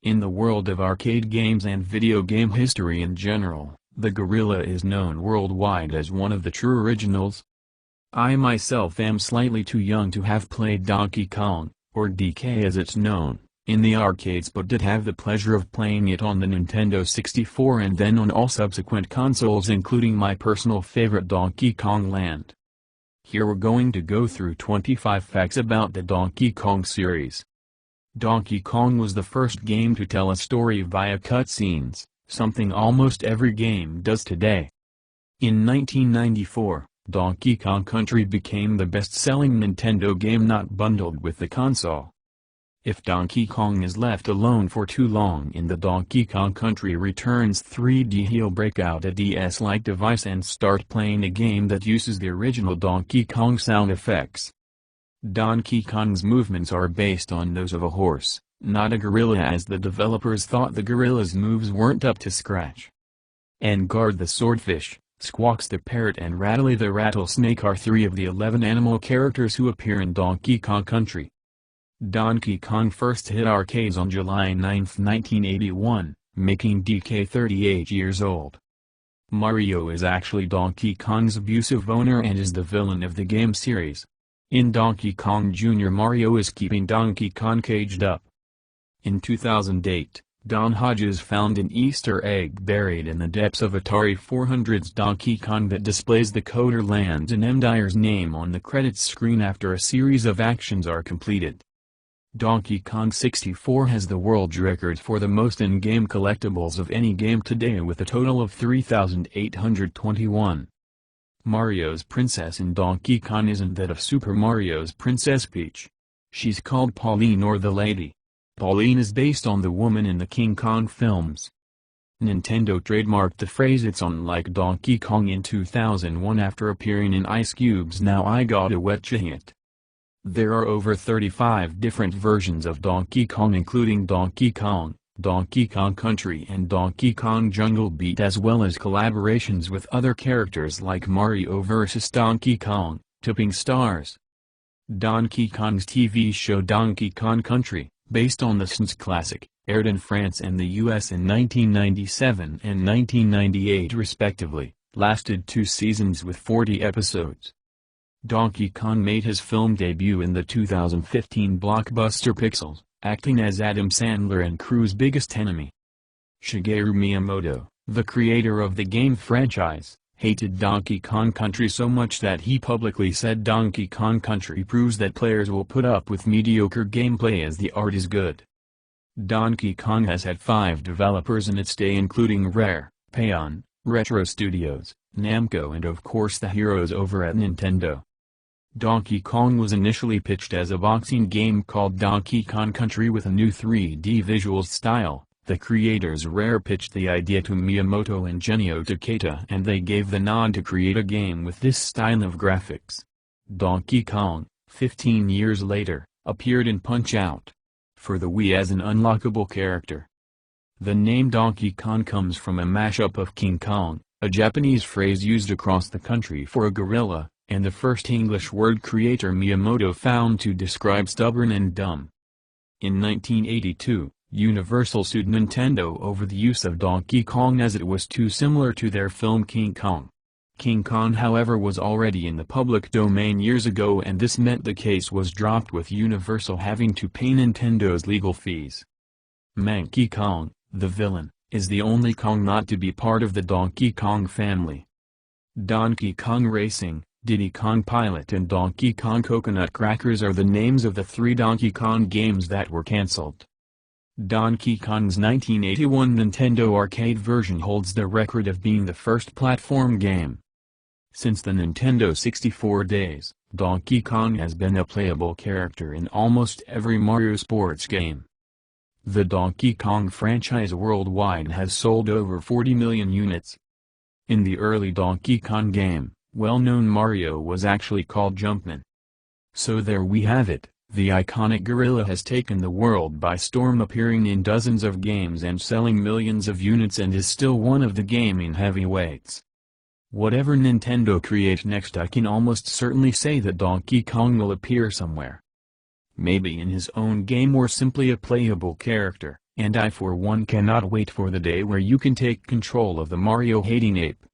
In the world of arcade games and video game history in general, the Gorilla is known worldwide as one of the true originals. I myself am slightly too young to have played Donkey Kong, or DK as it's known, in the arcades, but did have the pleasure of playing it on the Nintendo 64 and then on all subsequent consoles, including my personal favorite Donkey Kong Land. Here we're going to go through 25 facts about the Donkey Kong series. Donkey Kong was the first game to tell a story via cutscenes, something almost every game does today. In 1994, Donkey Kong Country became the best-selling Nintendo game not bundled with the console. If Donkey Kong is left alone for too long in the Donkey Kong Country Returns 3D, he'll break out a DS-like device and start playing a game that uses the original Donkey Kong sound effects. Donkey Kong's movements are based on those of a horse, not a gorilla, as the developers thought the gorilla's moves weren't up to scratch. Enguarde the swordfish, Squawks the parrot and Rattly the rattlesnake are 3 of the 11 animal characters who appear in Donkey Kong Country. Donkey Kong first hit arcades on July 9, 1981, making DK 38 years old. Mario is actually Donkey Kong's abusive owner and is the villain of the game series. In Donkey Kong Jr., Mario is keeping Donkey Kong caged up. In 2008, Don Hodges found an Easter egg buried in the depths of Atari 400's Donkey Kong that displays the coder Lands and M. Dyer's name on the credits screen after a series of actions are completed. Donkey Kong 64 has the world record for the most in-game collectibles of any game today, with a total of 3,821. Mario's princess in Donkey Kong isn't that of Super Mario's Princess Peach. She's called Pauline, or the Lady. Pauline is based on the woman in the King Kong films. Nintendo trademarked the phrase "it's on like Donkey Kong" in 2001 after appearing in Ice Cube's Now I Gotta Wetcha hit. There are over 35 different versions of Donkey Kong, including Donkey Kong, Donkey Kong Country and Donkey Kong Jungle Beat, as well as collaborations with other characters like Mario vs. Donkey Kong, Tipping Stars. Donkey Kong's TV show Donkey Kong Country, based on the SNES classic, aired in France and the US in 1997 and 1998 respectively, lasted 2 seasons with 40 episodes. Donkey Kong made his film debut in the 2015 blockbuster Pixels, acting as Adam Sandler and crew's biggest enemy. Shigeru Miyamoto, the creator of the game franchise, hated Donkey Kong Country so much that he publicly said Donkey Kong Country proves that players will put up with mediocre gameplay as the art is good. Donkey Kong has had 5 developers in its day, including Rare, Payon, Retro Studios, Namco and of course the heroes over at Nintendo. Donkey Kong was initially pitched as a boxing game called Donkey Kong Country with a new 3D visual style. The creators Rare pitched the idea to Miyamoto and Genyo Takeda, and they gave the nod to create a game with this style of graphics. Donkey Kong, 15 years later, appeared in Punch-Out! For the Wii as an unlockable character. The name Donkey Kong comes from a mashup of King Kong, a Japanese phrase used across the country for a gorilla, and the first English word creator Miyamoto found to describe stubborn and dumb. In 1982, Universal sued Nintendo over the use of Donkey Kong as it was too similar to their film King Kong. King Kong, however, was already in the public domain years ago, and this meant the case was dropped, with Universal having to pay Nintendo's legal fees. Monkey Kong, the villain, is the only Kong not to be part of the Donkey Kong family. Donkey Kong Racing, Diddy Kong Pilot and Donkey Kong Coconut Crackers are the names of the 3 Donkey Kong games that were cancelled. Donkey Kong's 1981 Nintendo arcade version holds the record of being the first platform game. Since the Nintendo 64 days, Donkey Kong has been a playable character in almost every Mario sports game. The Donkey Kong franchise worldwide has sold over 40 million units. In the early Donkey Kong game, well-known Mario was actually called Jumpman. So there we have it, the iconic gorilla has taken the world by storm, appearing in dozens of games and selling millions of units, and is still one of the gaming heavyweights. Whatever Nintendo create next, I can almost certainly say that Donkey Kong will appear somewhere. Maybe in his own game or simply a playable character, And I for one cannot wait for the day where you can take control of the Mario hating ape.